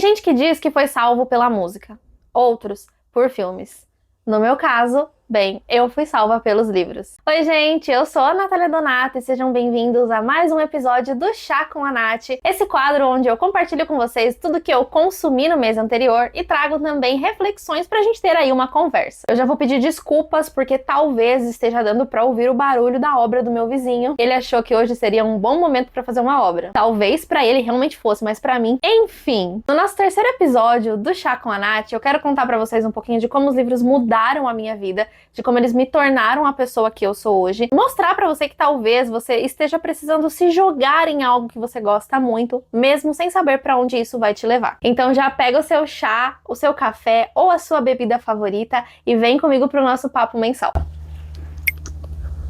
gente que diz que foi salvo pela música, outros por filmes. No meu caso, bem, eu fui salva pelos livros. Oi gente, eu sou a Natália Donato e sejam bem-vindos a mais um episódio do Chá com a Nath, esse quadro onde eu compartilho com vocês tudo que eu consumi no mês anterior e trago também reflexões pra gente ter aí uma conversa. Eu já vou pedir desculpas porque talvez esteja dando pra ouvir o barulho da obra do meu vizinho. Ele achou que hoje seria um bom momento pra fazer uma obra. Talvez pra ele realmente fosse, mas pra mim, enfim. No nosso terceiro episódio do Chá com a Nath, eu quero contar pra vocês um pouquinho de como os livros mudaram a minha vida, de como eles me tornaram a pessoa que eu sou hoje, mostrar pra você que talvez você esteja precisando se jogar em algo que você gosta muito, mesmo sem saber pra onde isso vai te levar. Então já pega o seu chá, o seu café ou a sua bebida favorita e vem comigo pro nosso papo mensal.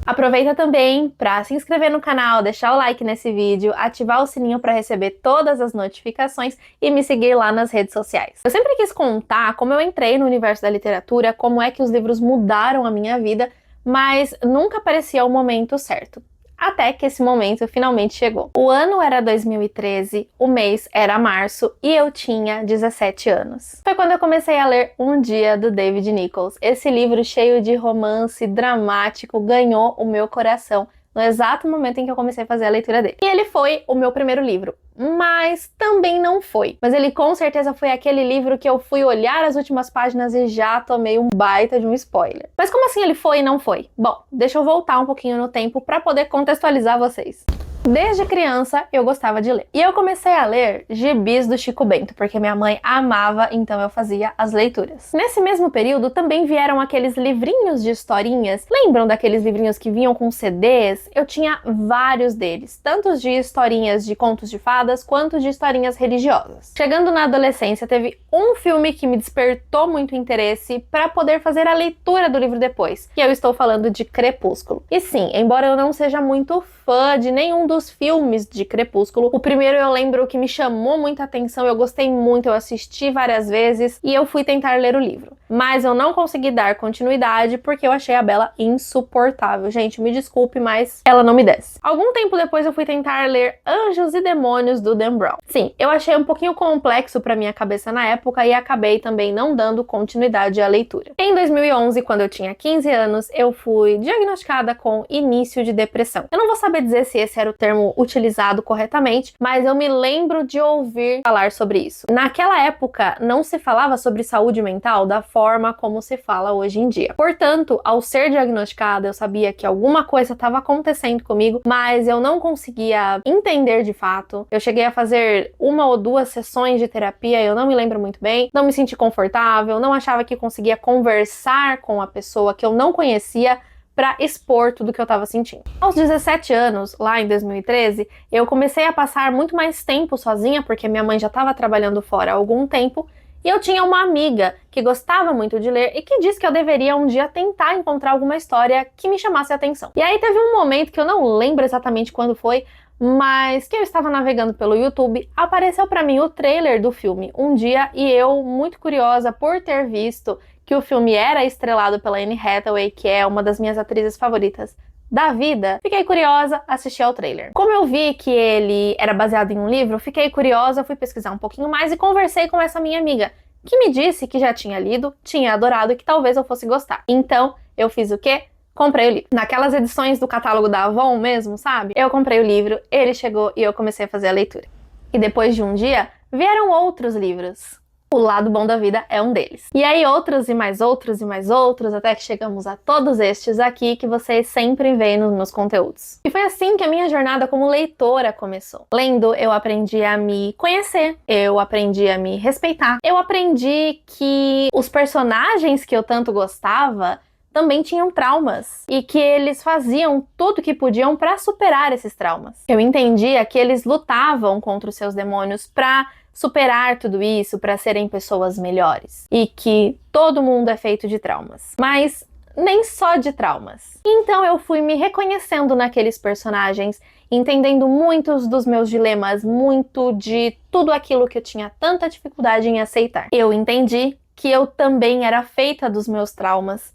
Aproveita também para se inscrever no canal, deixar o like nesse vídeo, ativar o sininho para receber todas as notificações e me seguir lá nas redes sociais. Eu sempre quis contar como eu entrei no universo da literatura, como é que os livros mudaram a minha vida, mas nunca parecia o momento certo. Até que esse momento finalmente chegou. O ano era 2013, o mês era março e eu tinha 17 anos. Foi quando eu comecei a ler Um Dia, do David Nichols. Esse livro cheio de romance dramático ganhou o meu coração no exato momento em que eu comecei a fazer a leitura dele. E ele foi o meu primeiro livro, mas também não foi. Mas ele com certeza foi aquele livro que eu fui olhar as últimas páginas e já tomei um baita de um spoiler. Mas como assim ele foi e não foi? Bom, deixa eu voltar um pouquinho no tempo para poder contextualizar vocês. Desde criança eu gostava de ler. E eu comecei a ler gibis do Chico Bento, porque minha mãe amava, então eu fazia as leituras. Nesse mesmo período também vieram aqueles livrinhos de historinhas. Lembram daqueles livrinhos que vinham com CDs? Eu tinha vários deles, tanto de historinhas de contos de fadas, quanto de historinhas religiosas. Chegando na adolescência, teve um filme que me despertou muito interesse para poder fazer a leitura do livro depois, e eu estou falando de Crepúsculo. E sim, embora eu não seja muito fã de nenhum dos filmes de Crepúsculo, o primeiro eu lembro que me chamou muita atenção, eu gostei muito, eu assisti várias vezes e eu fui tentar ler o livro. Mas eu não consegui dar continuidade porque eu achei a Bella insuportável. Gente, me desculpe, mas ela não me desce. Algum tempo depois eu fui tentar ler Anjos e Demônios, do Dan Brown. Sim, eu achei um pouquinho complexo pra minha cabeça na época e acabei também não dando continuidade à leitura. Em 2011, quando eu tinha 15 anos, eu fui diagnosticada com início de depressão. Eu não vou saber dizer se esse era o termo utilizado corretamente, mas eu me lembro de ouvir falar sobre isso. Naquela época, não se falava sobre saúde mental da forma como se fala hoje em dia. Portanto, ao ser diagnosticada, eu sabia que alguma coisa estava acontecendo comigo, mas eu não conseguia entender de fato. Eu cheguei a fazer 1 ou 2 sessões de terapia, eu não me lembro muito bem, não me senti confortável, não achava que conseguia conversar com a pessoa que eu não conhecia para expor tudo que eu tava sentindo. Aos 17 anos, lá em 2013, eu comecei a passar muito mais tempo sozinha, porque minha mãe já estava trabalhando fora há algum tempo, e eu tinha uma amiga que gostava muito de ler e que disse que eu deveria um dia tentar encontrar alguma história que me chamasse a atenção. E aí teve um momento que eu não lembro exatamente quando foi, mas que eu estava navegando pelo YouTube, apareceu para mim o trailer do filme Um Dia, e eu, muito curiosa por ter visto que o filme era estrelado pela Anne Hathaway, que é uma das minhas atrizes favoritas da vida, fiquei curiosa, assisti ao trailer. Como eu vi que ele era baseado em um livro, fiquei curiosa, fui pesquisar um pouquinho mais e conversei com essa minha amiga, que me disse que já tinha lido, tinha adorado e que talvez eu fosse gostar. Então, eu fiz o quê? Comprei o livro. Naquelas edições do catálogo da Avon mesmo, sabe? Eu comprei o livro, ele chegou e eu comecei a fazer a leitura. E depois de um dia, vieram outros livros. O Lado Bom da Vida é um deles. E aí outros e mais outros e mais outros, até que chegamos a todos estes aqui que vocês sempre veem nos meus conteúdos. E foi assim que a minha jornada como leitora começou. Lendo, eu aprendi a me conhecer, eu aprendi a me respeitar, eu aprendi que os personagens que eu tanto gostava também tinham traumas e que eles faziam tudo o que podiam para superar esses traumas. Eu entendia que eles lutavam contra os seus demônios para superar tudo isso, para serem pessoas melhores, e que todo mundo é feito de traumas, mas nem só de traumas. Então eu fui me reconhecendo naqueles personagens, entendendo muitos dos meus dilemas, muito de tudo aquilo que eu tinha tanta dificuldade em aceitar. Eu entendi que eu também era feita dos meus traumas,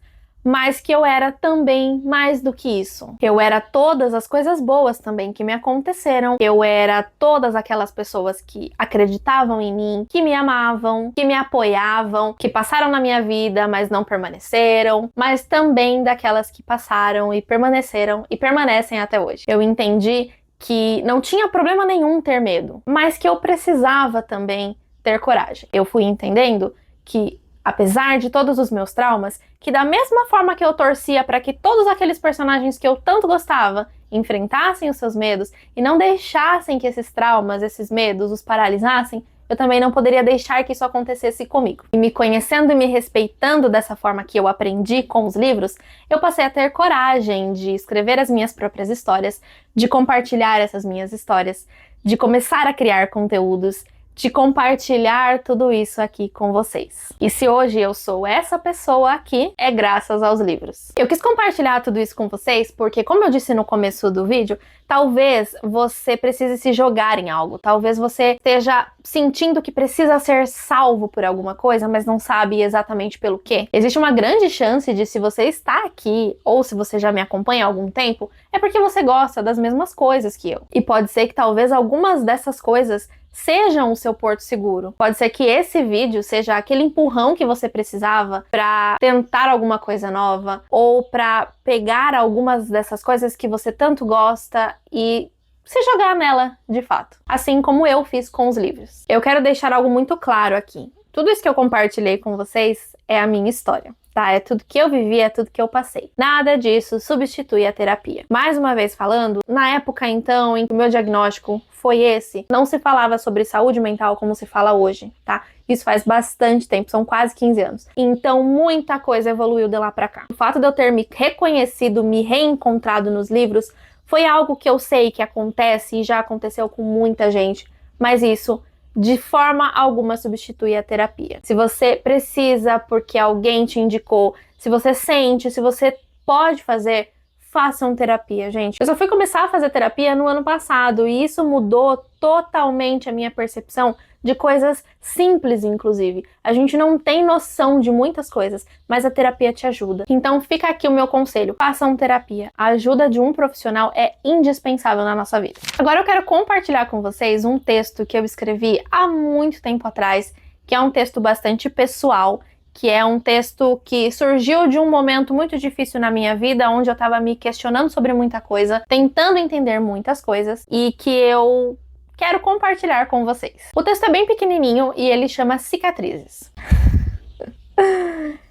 mas que eu era também mais do que isso. Eu era todas as coisas boas também que me aconteceram. Eu era todas aquelas pessoas que acreditavam em mim, que me amavam, que me apoiavam, que passaram na minha vida, mas não permaneceram, mas também daquelas que passaram e permaneceram e permanecem até hoje. Eu entendi que não tinha problema nenhum ter medo, mas que eu precisava também ter coragem. Eu fui entendendo que, apesar de todos os meus traumas, que da mesma forma que eu torcia para que todos aqueles personagens que eu tanto gostava enfrentassem os seus medos e não deixassem que esses traumas, esses medos os paralisassem, eu também não poderia deixar que isso acontecesse comigo. E me conhecendo e me respeitando dessa forma que eu aprendi com os livros, eu passei a ter coragem de escrever as minhas próprias histórias, de compartilhar essas minhas histórias, de começar a criar conteúdos, de compartilhar tudo isso aqui com vocês. E se hoje eu sou essa pessoa aqui, é graças aos livros. Eu quis compartilhar tudo isso com vocês porque, como eu disse no começo do vídeo, talvez você precise se jogar em algo, talvez você esteja sentindo que precisa ser salvo por alguma coisa, mas não sabe exatamente pelo quê. Existe uma grande chance de, se você está aqui, ou se você já me acompanha há algum tempo, é porque você gosta das mesmas coisas que eu. E pode ser que talvez algumas dessas coisas sejam o seu porto seguro. Pode ser que esse vídeo seja aquele empurrão que você precisava para tentar alguma coisa nova, ou para pegar algumas dessas coisas que você tanto gosta e se jogar nela de fato. Assim como eu fiz com os livros. Eu quero deixar algo muito claro aqui. Tudo isso que eu compartilhei com vocês é a minha história, tá? É tudo que eu vivi, é tudo que eu passei. Nada disso substitui a terapia. Mais uma vez falando, na época então em que o meu diagnóstico foi esse, não se falava sobre saúde mental como se fala hoje, tá? Isso faz bastante tempo, são quase 15 anos. Então muita coisa evoluiu de lá pra cá. O fato de eu ter me reconhecido, me reencontrado nos livros, foi algo que eu sei que acontece e já aconteceu com muita gente, mas isso de forma alguma substitui a terapia. Se você precisa porque alguém te indicou, se você sente, se você pode fazer, façam terapia, gente. Eu só fui começar a fazer terapia no ano passado e isso mudou totalmente a minha percepção de coisas simples, inclusive. A gente não tem noção de muitas coisas, mas a terapia te ajuda. Então fica aqui o meu conselho, façam terapia. A ajuda de um profissional é indispensável na nossa vida. Agora eu quero compartilhar com vocês um texto que eu escrevi há muito tempo atrás, que é um texto bastante pessoal, que é um texto que surgiu de um momento muito difícil na minha vida, onde eu estava me questionando sobre muita coisa, tentando entender muitas coisas, e que eu quero compartilhar com vocês. O texto é bem pequenininho e ele chama Cicatrizes.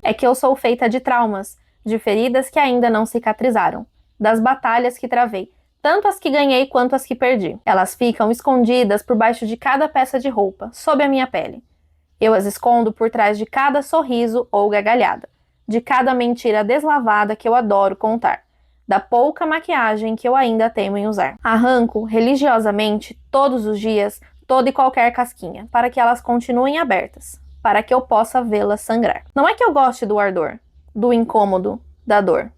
É que eu sou feita de traumas, de feridas que ainda não cicatrizaram, das batalhas que travei, tanto as que ganhei quanto as que perdi. Elas ficam escondidas por baixo de cada peça de roupa, sob a minha pele. Eu as escondo por trás de cada sorriso ou gargalhada, de cada mentira deslavada que eu adoro contar, da pouca maquiagem que eu ainda teimo em usar. Arranco religiosamente, todos os dias, toda e qualquer casquinha, para que elas continuem abertas, para que eu possa vê-las sangrar. Não é que eu goste do ardor, do incômodo, da dor.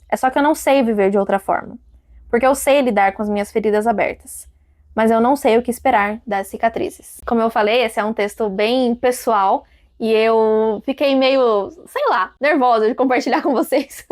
É só que eu não sei viver de outra forma, porque eu sei lidar com as minhas feridas abertas, mas eu não sei o que esperar das cicatrizes. Como eu falei, esse é um texto bem pessoal e eu fiquei meio, sei lá, nervosa de compartilhar com vocês.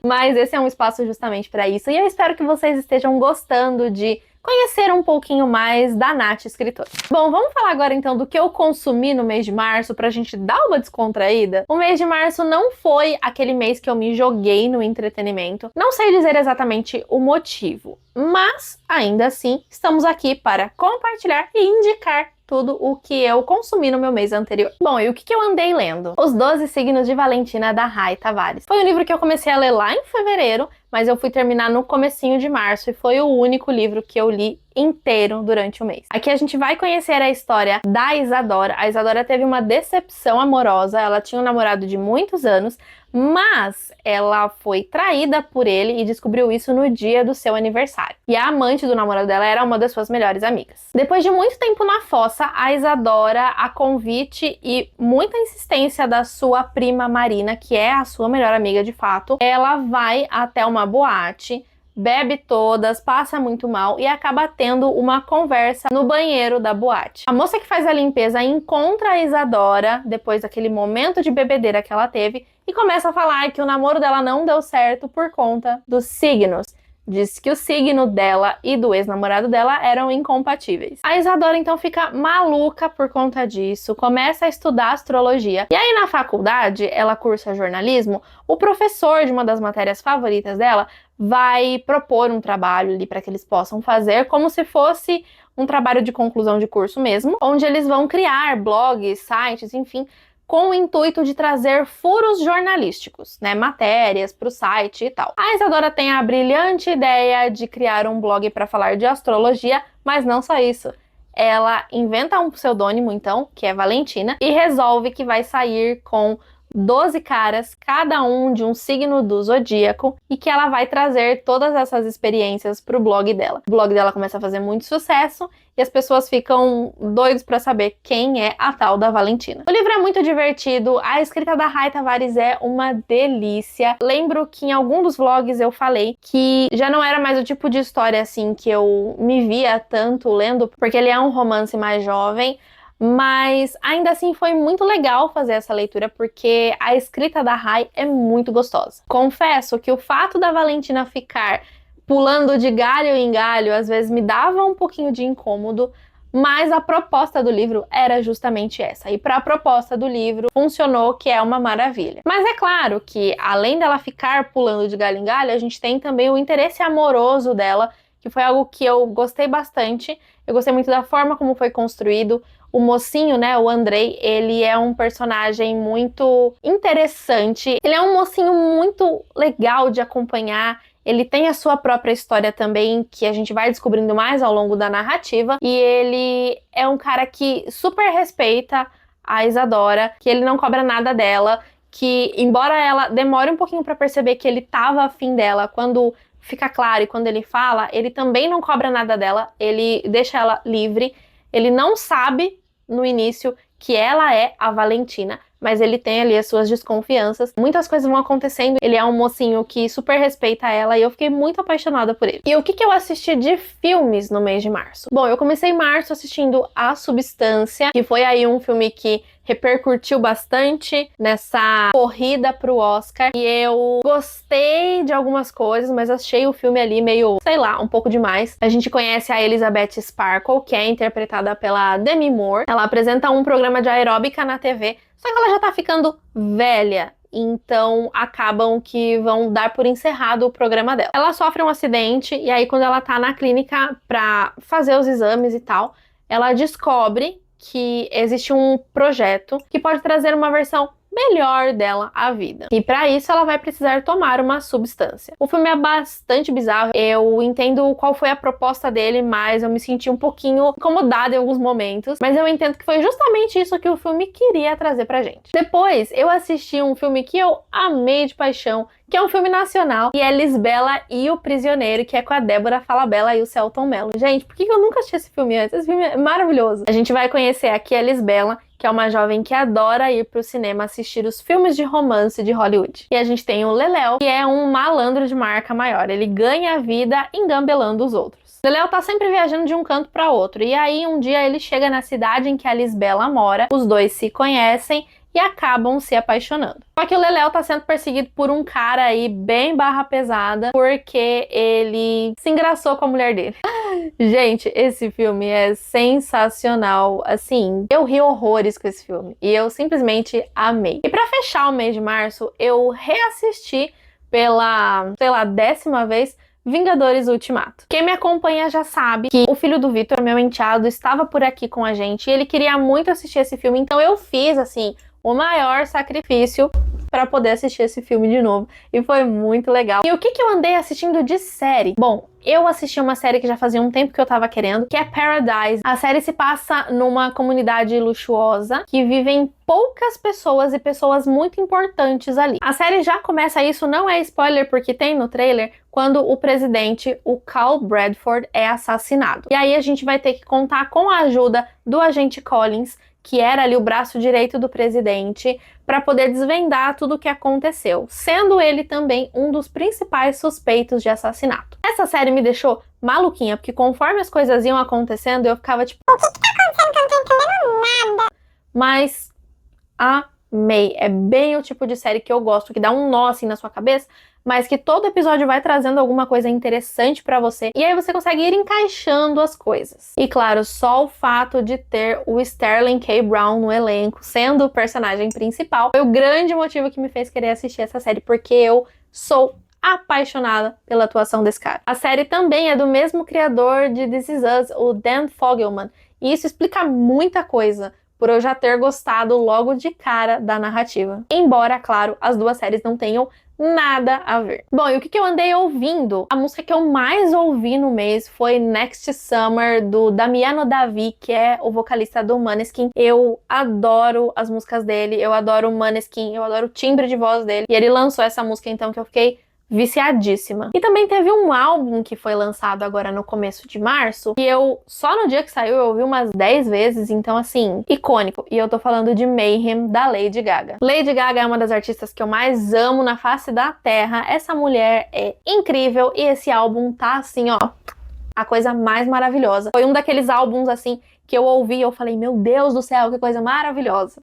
Mas esse é um espaço justamente para isso e eu espero que vocês estejam gostando de conhecer um pouquinho mais da Nath escritora. Bom, vamos falar agora então do que eu consumi no mês de março pra gente dar uma descontraída. O mês de março não foi aquele mês que eu me joguei no entretenimento. Não sei dizer exatamente o motivo, mas ainda assim estamos aqui para compartilhar e indicar tudo o que eu consumi no meu mês anterior. Bom, e o que eu andei lendo? Os 12 Signos de Valentina, da Rai Tavares. Foi um livro que eu comecei a ler lá em fevereiro, mas eu fui terminar no comecinho de março e foi o único livro que eu li inteiro durante o mês. Aqui a gente vai conhecer a história da Isadora. A Isadora teve uma decepção amorosa, ela tinha um namorado de muitos anos, mas ela foi traída por ele e descobriu isso no dia do seu aniversário. E a amante do namorado dela era uma das suas melhores amigas. Depois de muito tempo na fossa, a Isadora, a convite e muita insistência da sua prima Marina, que é a sua melhor amiga de fato, ela vai até uma boate bebe todas, passa muito mal e acaba tendo uma conversa no banheiro da boate. A moça que faz a limpeza encontra a Isadora depois daquele momento de bebedeira que ela teve e começa a falar que o namoro dela não deu certo por conta dos signos. Diz que o signo dela e do ex-namorado dela eram incompatíveis. A Isadora então fica maluca por conta disso, começa a estudar astrologia. E aí na faculdade, ela cursa jornalismo, o professor de uma das matérias favoritas dela vai propor um trabalho ali para que eles possam fazer, como se fosse um trabalho de conclusão de curso mesmo, onde eles vão criar blogs, sites, enfim, com o intuito de trazer furos jornalísticos, né, matérias para o site e tal. A Isadora tem a brilhante ideia de criar um blog para falar de astrologia, mas não só isso. Ela inventa um pseudônimo, então, que é Valentina, e resolve que vai sair com 12 caras, cada um de um signo do zodíaco, e que ela vai trazer todas essas experiências pro blog dela. O blog dela começa a fazer muito sucesso e as pessoas ficam doidos para saber quem é a tal da Valentina. O livro é muito divertido, a escrita da Rai Tavares é uma delícia. Lembro que em algum dos vlogs eu falei que já não era mais o tipo de história assim que eu me via tanto lendo, porque ele é um romance mais jovem, mas ainda assim foi muito legal fazer essa leitura porque a escrita da Rai é muito gostosa. Confesso que o fato da Valentina ficar pulando de galho em galho às vezes me dava um pouquinho de incômodo, mas a proposta do livro era justamente essa. E para a proposta do livro funcionou, que é uma maravilha. Mas é claro que além dela ficar pulando de galho em galho, a gente tem também o interesse amoroso dela, que foi algo que eu gostei bastante. Eu gostei muito da forma como foi construído. O mocinho, né, o Andrei, ele é um personagem muito interessante. Ele é um mocinho muito legal de acompanhar. Ele tem a sua própria história também, que a gente vai descobrindo mais ao longo da narrativa. E ele é um cara que super respeita a Isadora, que ele não cobra nada dela, que embora ela demore um pouquinho pra perceber que ele tava afim dela, quando fica claro e quando ele fala, ele também não cobra nada dela, ele deixa ela livre. Ele não sabe no início que ela é a Valentina, mas ele tem ali as suas desconfianças. Muitas coisas vão acontecendo. Ele é um mocinho que super respeita ela e eu fiquei muito apaixonada por ele. E o que eu assisti de filmes no mês de março? Bom, eu comecei março assistindo A Substância, que foi aí um filme que repercutiu bastante nessa corrida pro Oscar. E eu gostei de algumas coisas, mas achei o filme ali meio, sei lá, um pouco demais. A gente conhece a Elizabeth Sparkle, que é interpretada pela Demi Moore. Ela apresenta um programa de aeróbica na TV, só que ela já tá ficando velha. Então acabam que vão dar por encerrado o programa dela. Ela sofre um acidente e aí quando ela tá na clínica pra fazer os exames e tal, ela descobre que existe um projeto que pode trazer uma versão melhor dela à vida. E para isso ela vai precisar tomar uma substância. O filme é bastante bizarro. Eu entendo qual foi a proposta dele, mas eu me senti um pouquinho incomodada em alguns momentos. Mas eu entendo que foi justamente isso que o filme queria trazer pra gente. Depois eu assisti um filme que eu amei de paixão, que é um filme nacional, e é Lisbela e o Prisioneiro, que é com a Débora Falabella e o Selton Mello. Gente, por que eu nunca assisti esse filme antes? Esse filme é maravilhoso. A gente vai conhecer aqui a Lisbela, que é uma jovem que adora ir pro cinema assistir os filmes de romance de Hollywood. E a gente tem o Leléo, que é um malandro de marca maior. Ele ganha a vida engambelando os outros. Leléo tá sempre viajando de um canto para outro. E aí um dia ele chega na cidade em que a Lisbela mora, os dois se conhecem e acabam se apaixonando. Só que o Leléo tá sendo perseguido por um cara aí bem barra pesada, porque ele se engraçou com a mulher dele. Gente, esse filme é sensacional. Assim, eu ri horrores com esse filme e eu simplesmente amei. E pra fechar o mês de março, eu reassisti pela, sei lá, 10ª vez Vingadores Ultimato. Quem me acompanha já sabe que o filho do Victor, meu enteado, estava por aqui com a gente e ele queria muito assistir esse filme, então eu fiz, assim, o maior sacrifício para poder assistir esse filme de novo. E foi muito legal. E o que eu andei assistindo de série? Bom, eu assisti uma série que já fazia um tempo que eu tava querendo, que é Paradise. A série se passa numa comunidade luxuosa que vivem poucas pessoas e pessoas muito importantes ali. A série já começa, isso não é spoiler porque tem no trailer, quando o presidente, o Carl Bradford, é assassinado. E aí a gente vai ter que contar com a ajuda do agente Collins, que era ali o braço direito do presidente, para poder desvendar tudo o que aconteceu, sendo ele também um dos principais suspeitos de assassinato. Essa série me deixou maluquinha, porque conforme as coisas iam acontecendo, eu ficava tipo, o que tá acontecendo que eu não tô entendendo nada? Mas amei. É bem o tipo de série que eu gosto, que dá um nó assim na sua cabeça, mas que todo episódio vai trazendo alguma coisa interessante pra você, e aí você consegue ir encaixando as coisas. E claro, só o fato de ter o Sterling K. Brown no elenco, sendo o personagem principal, foi o grande motivo que me fez querer assistir essa série, porque eu sou apaixonada pela atuação desse cara. A série também é do mesmo criador de This Is Us, o Dan Fogelman, e isso explica muita coisa, por eu já ter gostado logo de cara da narrativa. Embora, claro, as duas séries não tenham nada a ver. Bom, e o que eu andei ouvindo? A música que eu mais ouvi no mês foi Next Summer, do Damiano Davi, que é o vocalista do Måneskin. Eu adoro as músicas dele, eu adoro o Måneskin, eu adoro o timbre de voz dele. E ele lançou essa música, então, que eu fiquei viciadíssima. E também teve um álbum que foi lançado agora no começo de março, e eu, só no dia que saiu, eu ouvi umas 10 vezes, então assim, icônico. E eu tô falando de Mayhem, da Lady Gaga. Lady Gaga é uma das artistas que eu mais amo na face da terra. Essa mulher é incrível, e esse álbum tá assim, ó, a coisa mais maravilhosa. Foi um daqueles álbuns, assim, que eu ouvi e eu falei, meu Deus do céu, que coisa maravilhosa.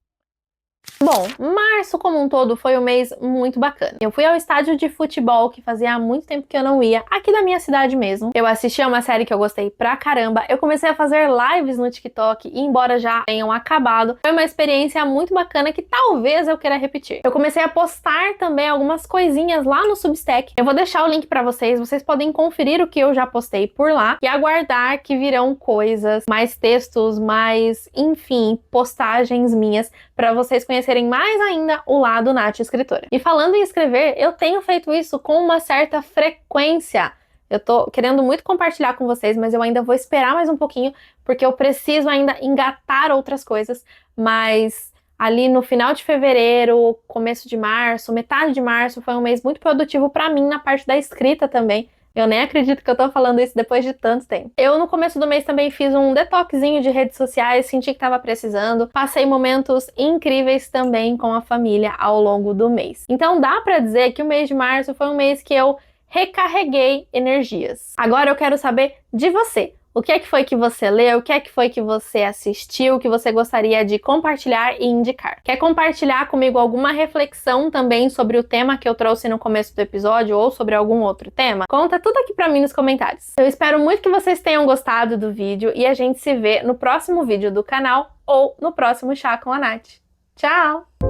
Bom, março como um todo foi um mês muito bacana. Eu fui ao estádio de futebol, que fazia muito tempo que eu não ia, aqui da minha cidade mesmo. Eu assisti a uma série que eu gostei pra caramba. Eu comecei a fazer lives no TikTok, e embora já tenham acabado, foi uma experiência muito bacana que talvez eu queira repetir. Eu comecei a postar também algumas coisinhas lá no Substack. Eu vou deixar o link pra vocês podem conferir o que eu já postei por lá e aguardar que virão coisas, mais textos, mais, enfim, postagens minhas pra vocês conhecerem mais ainda o lado Nath escritora. E falando em escrever, eu tenho feito isso com uma certa frequência. Eu tô querendo muito compartilhar com vocês, mas eu ainda vou esperar mais um pouquinho, porque eu preciso ainda engatar outras coisas, mas ali no final de fevereiro, começo de março, metade de março, foi um mês muito produtivo pra mim na parte da escrita também. Eu nem acredito que eu tô falando isso depois de tanto tempo. Eu, no começo do mês, também fiz um detoxinho de redes sociais, senti que tava precisando. Passei momentos incríveis também com a família ao longo do mês. Então dá pra dizer que o mês de março foi um mês que eu recarreguei energias. Agora eu quero saber de você. O que é que foi que você leu? O que é que foi que você assistiu? Que você gostaria de compartilhar e indicar? Quer compartilhar comigo alguma reflexão também sobre o tema que eu trouxe no começo do episódio ou sobre algum outro tema? Conta tudo aqui pra mim nos comentários. Eu espero muito que vocês tenham gostado do vídeo e a gente se vê no próximo vídeo do canal ou no próximo Chá com a Nath. Tchau!